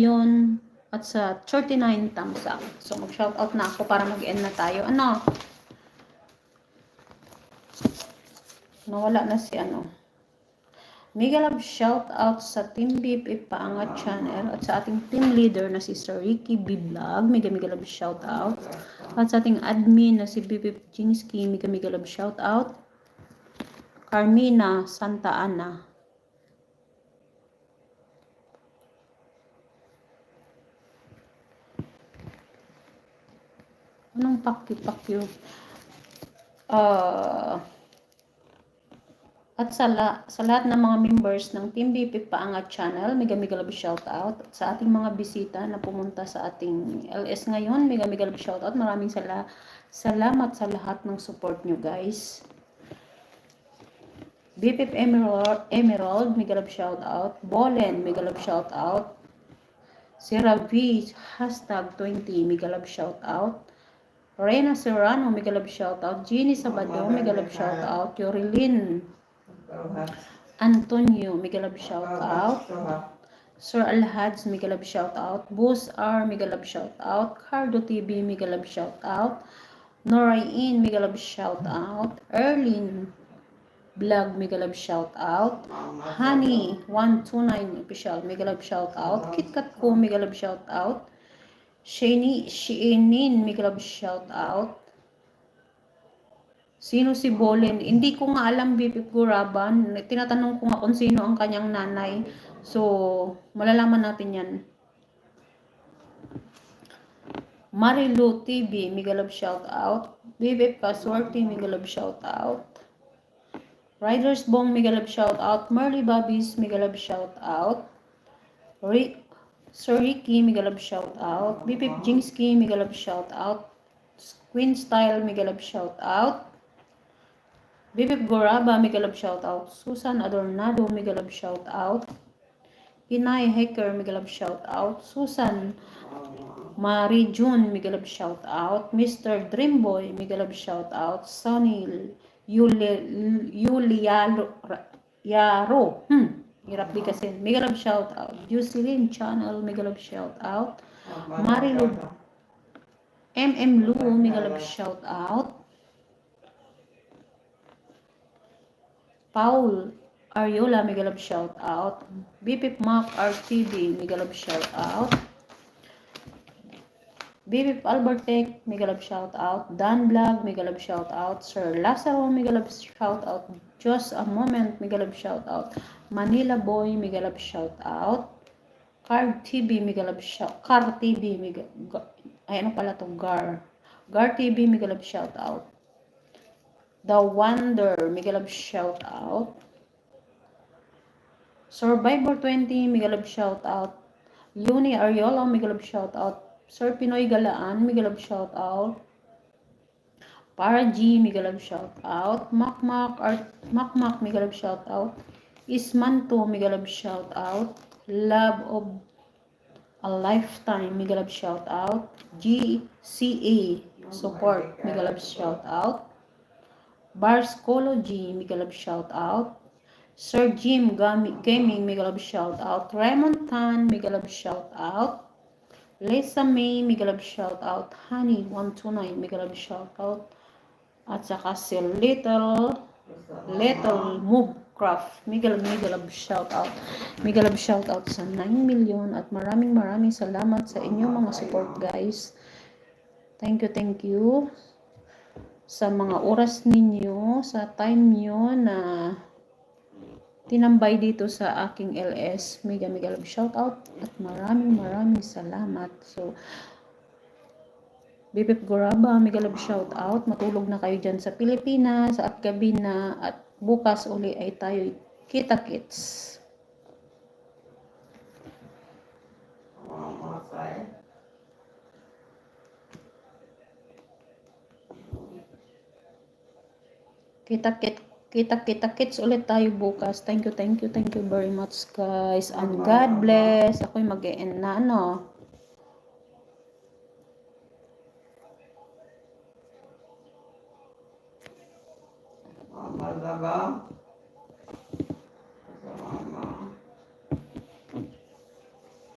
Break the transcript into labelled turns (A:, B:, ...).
A: million at sa 39 thumbs up. So, mag-shoutout na ako para mag-end na tayo. Ano? Nawala na si ano. Mega love shoutout sa Team BP Paangat Channel at sa ating team leader na si Sir Ricky B. Vlog. Mega love shoutout. At sa ating admin na si BP Jinski. Mega love shoutout. Carmina Santa Ana. Anong pakyu-pakyu? At sa lahat ng mga members ng Team BP Paangat Channel, mega love shoutout. At sa ating mga bisita na pumunta sa ating LS ngayon, mega love shoutout. Maraming salamat sa lahat ng support nyo, guys. BP Emerald, mega love shoutout. Bolen, mega love shoutout. Sierra V, #20, mega love shoutout. Reyna Serrano, mega love shoutout. Jeannie Sabado, mega love shoutout. Yorilyn Antonio, mega love shoutout. Sir Alhads, mega love shoutout. Bus R, mega love shoutout. Cardo TV, mega love shoutout. Norain, mega love shoutout. Erlin Vlog, mega love shoutout. Honey 129 official, mega love shoutout. KitKat ko, mega love shoutout. Sheinin, mega love shoutout. Sino si Bolen? Hindi ko nga alam, BP Guraban. Tinatanong ko nga kung sino ang kanyang nanay. So, malalaman natin yan. Marilu TV, mega love shoutout. BP Pasworty, mega love shoutout. Riders Bong, mega love shoutout. Merly Babis, mega love shoutout. Sir Ricky, mega love shoutout. BP Jinski, mega love shoutout. Queen Style, mega love shoutout. Bibip Goraba, mega love shoutout. Susan Adornado, mega love shoutout. Inay Hacker, mega love shoutout. Susan Marie June, mega love shoutout. Mr. Dreamboy, mega love shoutout. Sonny Yaro, hirap di kasi. Mega love shoutout. Jocelyn Channel, mega love shoutout. Marilu Lu, mega love shoutout. Paul Ariola, mega love shoutout. BP Mac RTV, mega love shoutout. BP Albertec, mega love shoutout. Dan Vlog, mega love shoutout. Sir Lazaro, mega love shoutout. Just a Moment, mega love shoutout. Manila Boy, mega love shoutout. Car TV, mega love shoutout. Car TV, mega ano pala to, Gar TV, mega love shoutout. The Wonder, mega love shoutout. Survivor 20, mega love shoutout. Luni Ariola, mega love shoutout. Sir Pinoy Galaan, mega love shoutout. Para G, mega love shoutout. Makmak, mega love shoutout. Ismanto, mega love shoutout. Love of a Lifetime, mega love shoutout. GCA Support, mega love shoutout. Barscology, mega love shoutout. Sir Jim Gaming, mega love shoutout. Raymond Tan, mega love shoutout. Lisa May, mega love shoutout. Honey 129, mega love shoutout. At saka si Little Movecraft, mega love shoutout. Mega love shoutout sa 9 million at maraming salamat sa inyong mga support, guys. Thank you sa mga oras ninyo, sa time nyo na tinambay dito sa aking LS. Mega love shoutout at maraming salamat. So, Bibip Goraba, mega love shoutout. Matulog na kayo dyan sa Pilipinas at gabi na at bukas uli ay tayo kita-kits. Kita-kits ulit tayo bukas. Thank you very much, guys. And God bless. Ako'y mag-e-end na, ano.
B: Mama,